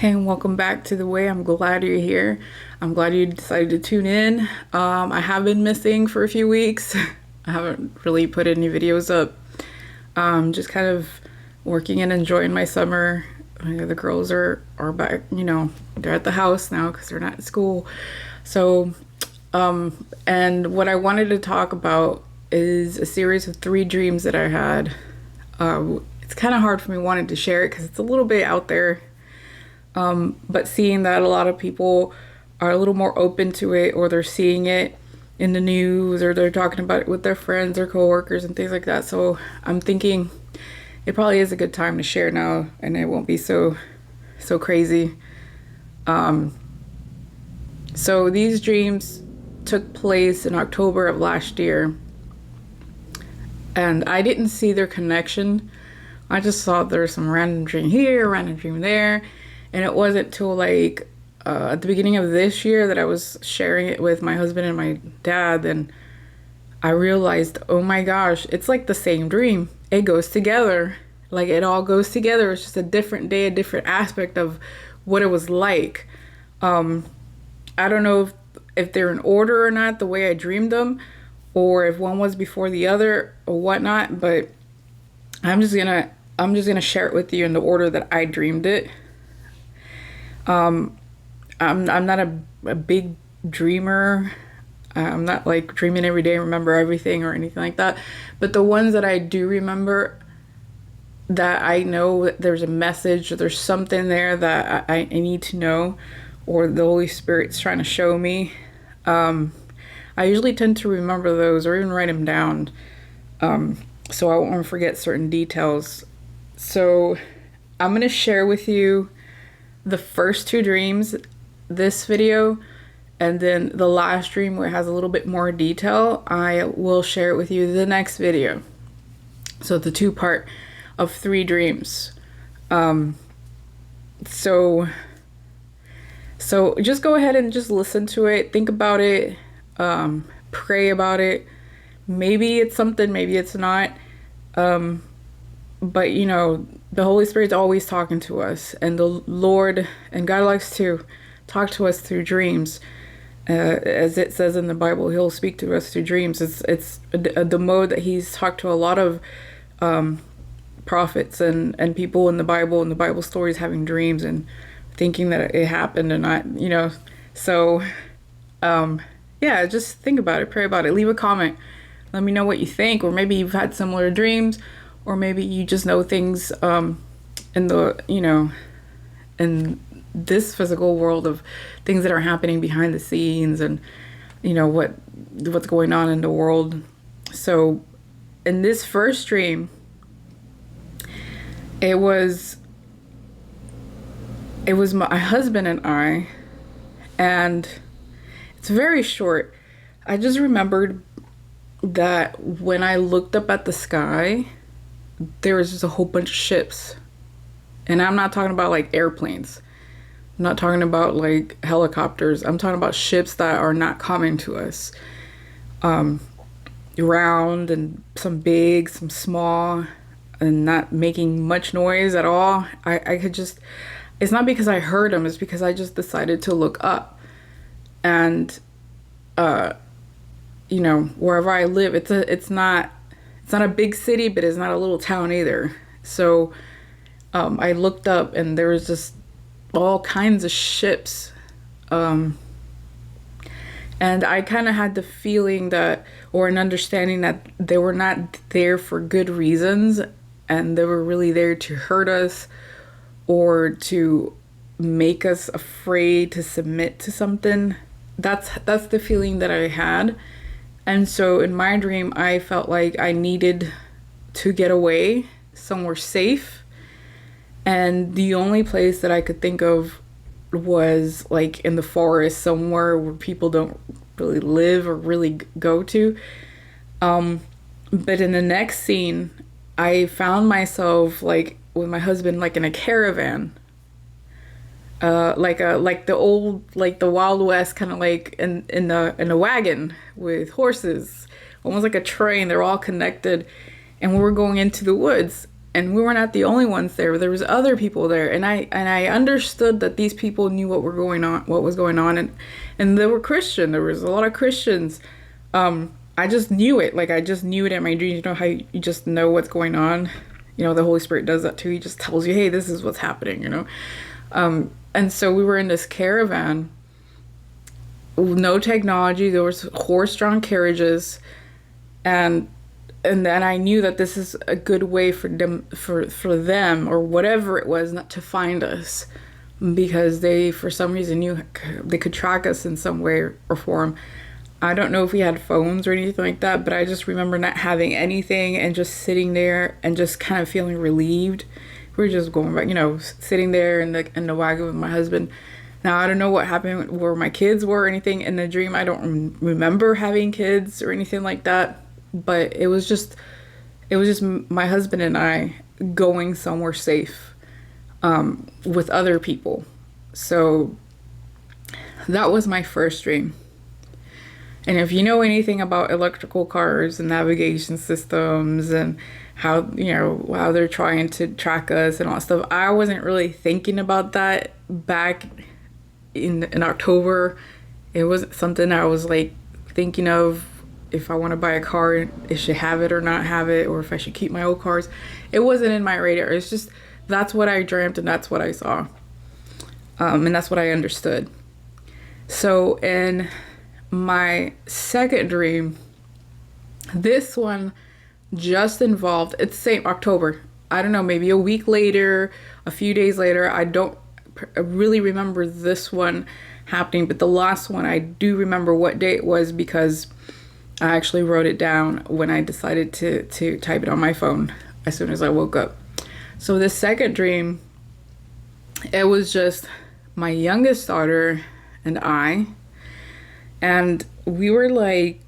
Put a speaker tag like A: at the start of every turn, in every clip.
A: Hey, and welcome back to The Way. I'm glad you're here. I'm glad you decided to tune in. I have been missing for a few weeks. I haven't really put any videos up. Just kind of working and enjoying my summer. The girls are back, they're at the house now because they're not at school. So, and what I wanted to talk about is a series of 3 dreams that I had. It's kind of hard for me wanting to share it because it's a little bit out there, but seeing that a lot of people are a little more open to it, or they're seeing it in the news, or they're talking about it with their friends or coworkers and things like that. So I'm thinking it probably is a good time to share now, and it won't be so crazy. So these dreams took place in October of last year, and I didn't see their connection. I just saw there was some random dream here, random dream there. And it wasn't till like at the beginning of this year that I was sharing it with my husband and my dad. And I realized, oh my gosh, it's like the same dream. It goes together. Like it all goes together. It's just a different day, a different aspect of what it was like. I don't know if they're in order or not, the way I dreamed them, or if one was before the other or whatnot. But I'm just gonna share it with you in the order that I dreamed it. I'm not a big dreamer. I'm not like dreaming every day, remember everything or anything like that. But the ones that I do remember, that I know that there's a message or there's something there that I need to know, or the Holy Spirit's trying to show me. I usually tend to remember those or even write them down, so I won't forget certain details. So I'm going to share with you the first 2 dreams this video, and then the last dream where it has a little bit more detail, I will share it with you the next video. So the 2-part of 3 dreams. So just go ahead and just listen to it, think about it, pray about it. Maybe it's something, maybe it's not. But the Holy Spirit's always talking to us, and the Lord and God likes to talk to us through dreams. As it says in the Bible, He'll speak to us through dreams. It's the mode that He's talked to a lot of prophets and people in the Bible stories, having dreams and thinking that it happened and not. So yeah, just think about it, pray about it, leave a comment, let me know what you think, or maybe you've had similar dreams. Or maybe you just know things in this physical world of things that are happening behind the scenes, and what's going on in the world. So in this first dream, it was my husband and I, and it's very short. I just remembered that when I looked up at the sky, there was just a whole bunch of ships. And I'm not talking about like airplanes. I'm not talking about like helicopters. I'm talking about ships that are not common to us. Round, and some big, some small, and not making much noise at all. I could just, it's not because I heard them, it's because I just decided to look up. And wherever I live, it's not a big city, but it's not a little town either. So I looked up, and there was just all kinds of ships. And I kind of had the feeling that, or an understanding that they were not there for good reasons, and they were really there to hurt us or to make us afraid to submit to something. That's the feeling that I had. And so in my dream, I felt like I needed to get away somewhere safe. And the only place that I could think of was like in the forest, somewhere where people don't really live or really go to. But in the next scene, I found myself like with my husband, like in a caravan. Like the Wild West, kind of like in a wagon with horses, almost like a train. They're all connected, and we were going into the woods. And we were not the only ones there. There was other people there, and I understood that these people knew what was going on, and they were Christian. There was a lot of Christians. I just knew it. Like, I just knew it in my dreams. You know how you just know what's going on? You know, the Holy Spirit does that too. He just tells you, hey, this is what's happening, you know? And so we were in this caravan, no technology. There was horse-drawn carriages, and then I knew that this is a good way for them or whatever it was not to find us, because they, for some reason, knew they could track us in some way or form. I don't know if we had phones or anything like that, but I just remember not having anything and just sitting there and just kind of feeling relieved. We were just going back, you know, sitting there in the wagon with my husband. Now, I don't know what happened, where my kids were or anything in the dream. I don't remember having kids or anything like that, but it was just my husband and I going somewhere safe with other people. So that was my first dream. And if you know anything about electrical cars and navigation systems and how, you know, how they're trying to track us and all that stuff, I wasn't really thinking about that back in October. It wasn't something I was like thinking of. If I want to buy a car, I should have it or not have it, or if I should keep my old cars. It wasn't in my radar. It's just, that's what I dreamt and that's what I saw. And that's what I understood. So in my second dream, this one just involved, it's same October. I don't know, maybe a week later, a few days later. I don't really remember this one happening, but the last one I do remember what day it was, because I actually wrote it down when I decided to type it on my phone as soon as I woke up. So the second dream, it was just my youngest daughter and I, and we were like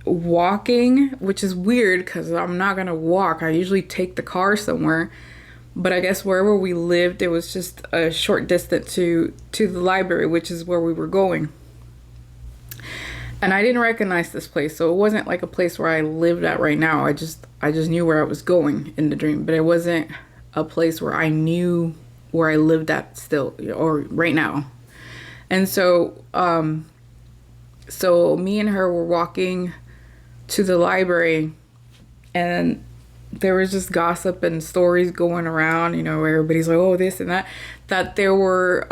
A: walking, which is weird because I'm not gonna walk. I usually take the car somewhere, but I guess wherever we lived, it was just a short distance to the library, which is where we were going. And I didn't recognize this place, so it wasn't like a place where I lived at right now. I just knew where I was going in the dream, but it wasn't a place where I knew where I lived at still or right now. And so so me and her were walking to the library, and there was just gossip and stories going around, you know, where everybody's like, oh, this and that there were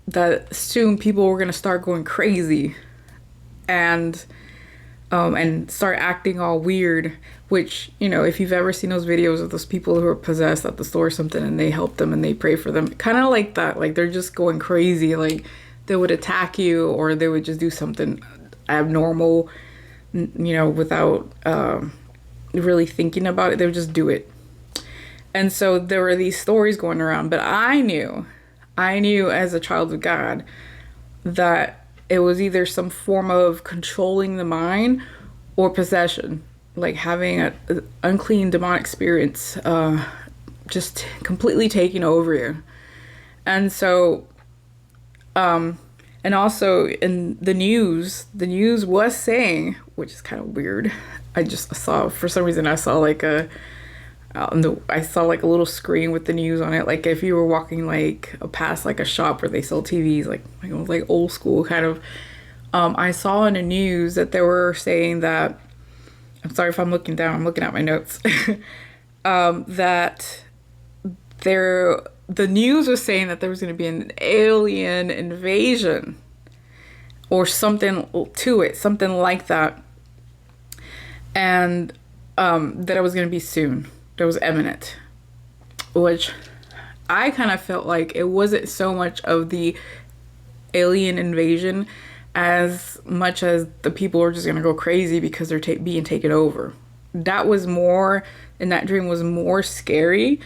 A: that soon people were going to start going crazy and start acting all weird, which, you know, if you've ever seen those videos of those people who are possessed at the store or something and they help them and they pray for them, kind of like that, like they're just going crazy, like they would attack you or they would just do something abnormal, you know, without really thinking about it. They would just do it. And so there were these stories going around, but I knew as a child of God that it was either some form of controlling the mind or possession, like having an unclean demonic spirits just completely taking over you. And so and also in the news was saying, which is kind of weird, I just saw, for some reason I saw like a little screen with the news on it, like if you were walking like past like a shop where they sell TVs, like it was like old school kind of. I saw in the news that they were saying that, I'm sorry if I'm looking down, I'm looking at my notes, that the news was saying that there was going to be an alien invasion or something to it, something like that, and that it was going to be soon. That was imminent, which I kind of felt like it wasn't so much of the alien invasion as much as the people were just going to go crazy because they're being taken over. That was more, in that dream, was more scary,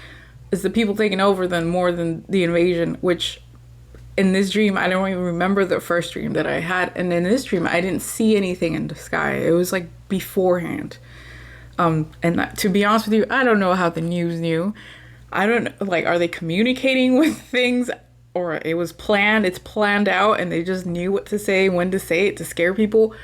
A: is the people taking over more than the invasion, which in this dream, I don't even remember the first dream that I had. And in this dream, I didn't see anything in the sky. It was like beforehand. And to be honest with you, I don't know how the news knew. I don't know, like, are they communicating with things, or it was planned, it's planned out, and they just knew what to say, when to say it to scare people.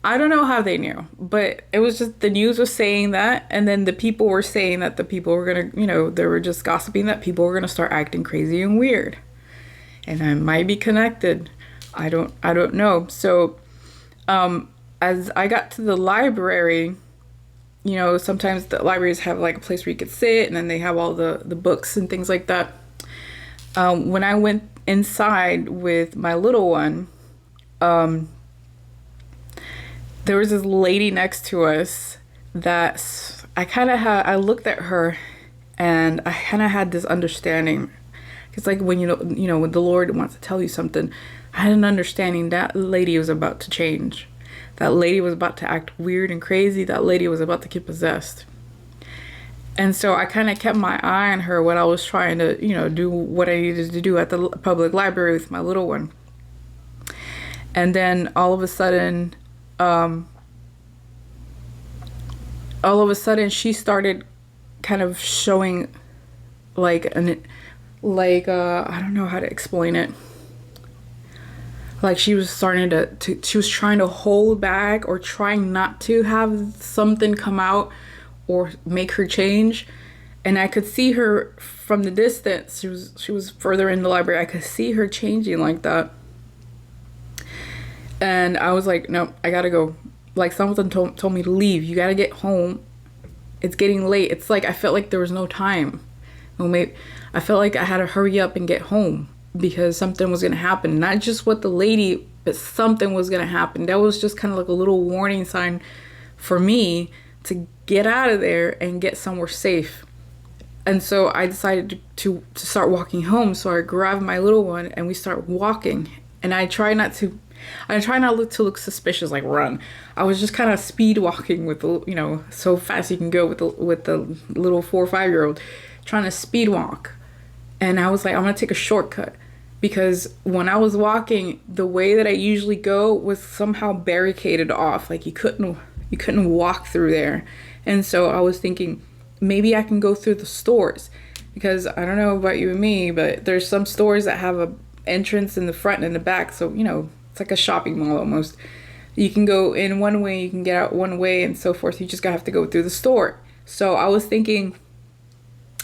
A: I don't know how they knew, but it was just the news was saying that, and then the people were saying that the people were gonna, they were just gossiping that people were gonna start acting crazy and weird, and I might be connected. I don't know. So, as I got to the library, sometimes the libraries have like a place where you could sit, and then they have all the books and things like that. When I went inside with my little one, there was this lady next to us that I looked at her and I kind of had this understanding. It's like when when the Lord wants to tell you something, I had an understanding that lady was about to change. That lady was about to act weird and crazy. That lady was about to get possessed. And so I kind of kept my eye on her when I was trying to, do what I needed to do at the public library with my little one. And then all of a sudden, she started kind of showing I don't know how to explain it. Like she was starting she was trying to hold back or trying not to have something come out or make her change. And I could see her from the distance. She was further in the library. I could see her changing like that. And I was like, no, I gotta go. Like someone told me to leave. You gotta get home. It's getting late. It's like I felt like there was no time. I felt like I had to hurry up and get home because something was gonna happen. Not just with the lady, but something was gonna happen. That was just kind of like a little warning sign for me to get out of there and get somewhere safe. And so I decided to start walking home. So I grabbed my little one and we start walking. And I try not to look suspicious, like run. I was just kind of speed walking with so fast you can go with the little 4 or 5-year-old, trying to speed walk. And I was like, I'm gonna take a shortcut because when I was walking, the way that I usually go was somehow barricaded off. Like you couldn't walk through there. And so I was thinking maybe I can go through the stores because I don't know about you and me, but there's some stores that have a entrance in the front and in the back. So, it's like a shopping mall almost. You can go in one way, you can get out one way and so forth. You just have to go through the store. So I was thinking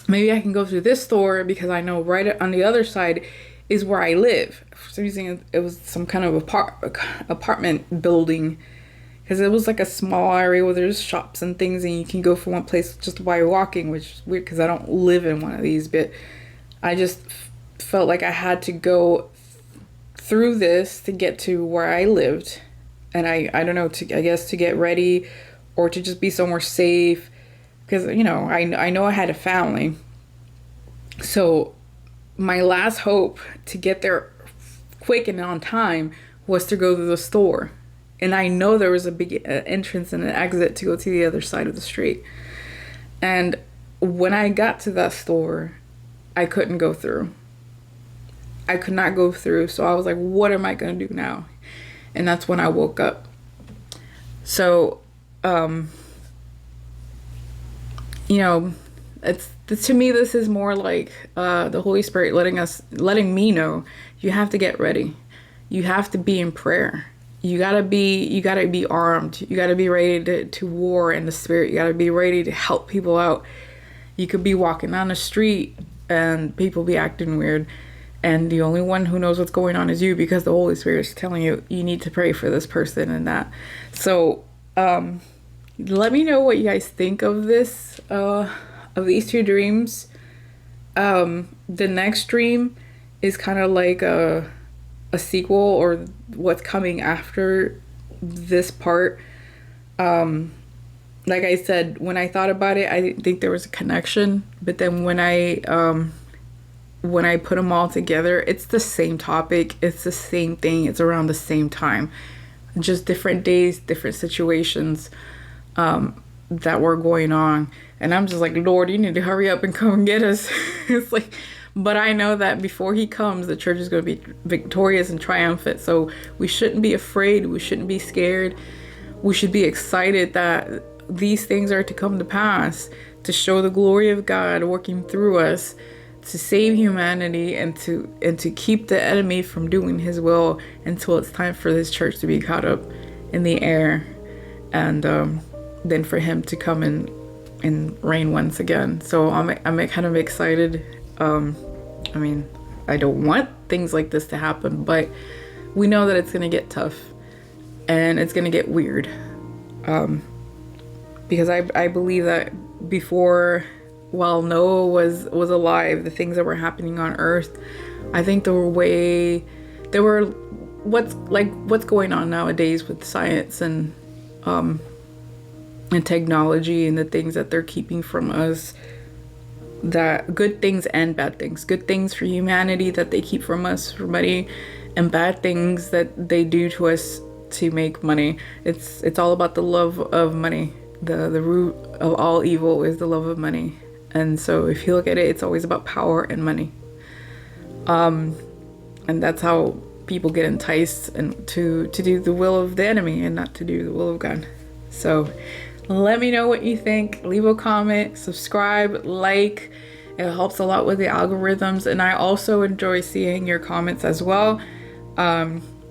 A: maybe I can go through this store because I know right on the other side is where I live. For some reason, it was some kind of apartment building because it was like a small area where there's shops and things and you can go from one place just by walking, which is weird because I don't live in one of these, but I just felt like I had to go through this to get to where I lived. And I don't know, I guess to get ready or to just be somewhere safe because, I know I had a family. So my last hope to get there quick and on time was to go to the store. And I know there was a big entrance and an exit to go to the other side of the street. And when I got to that store, I couldn't go through. I could not go through. So I was like, what am I going to do now? And that's when I woke up. So, to me, this is more like the Holy Spirit letting me know you have to get ready. You have to be in prayer. You gotta be armed. You gotta be ready to war in the spirit. You gotta be ready to help people out. You could be walking down the street and people be acting weird. And the only one who knows what's going on is you because the Holy Spirit is telling you need to pray for this person and that. So, let me know what you guys think of this, of these two dreams. The next dream is kind of like a sequel or what's coming after this part. Like I said, when I thought about it, I didn't think there was a connection. But then when I put them all together, it's the same topic. It's the same thing. It's around the same time. Just different days, different situations that were going on. And I'm just like, Lord, you need to hurry up and come and get us. It's like, but I know that before he comes, the church is going to be victorious and triumphant. So we shouldn't be afraid. We shouldn't be scared. We should be excited that these things are to come to pass, to show the glory of God working through us, to save humanity and to keep the enemy from doing his will until it's time for this church to be caught up in the air, and then for him to come and reign once again. So I'm kind of excited. I mean, I don't want things like this to happen, but we know that it's gonna get tough and it's gonna get weird. Because I believe that before, while Noah was alive, the things that were happening on Earth, I think what's going on nowadays with science and technology and the things that they're keeping from us, that good things and bad things, good things for humanity that they keep from us for money, and bad things that they do to us to make money. It's all about the love of money. The root of all evil is the love of money. And so if you look at it, it's always about power and money. And that's how people get enticed and to do the will of the enemy and not to do the will of God. So let me know what you think. Leave a comment, subscribe, like. It helps a lot with the algorithms. And I also enjoy seeing your comments as well.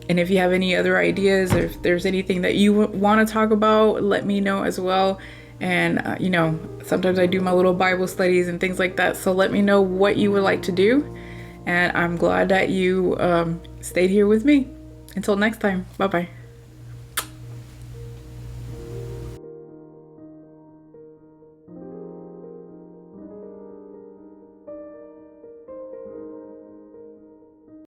A: And if you have any other ideas, or if there's anything that you want to talk about, let me know as well. And, sometimes I do my little Bible studies and things like that. So let me know what you would like to do. And I'm glad that you stayed here with me. Until next time, bye-bye.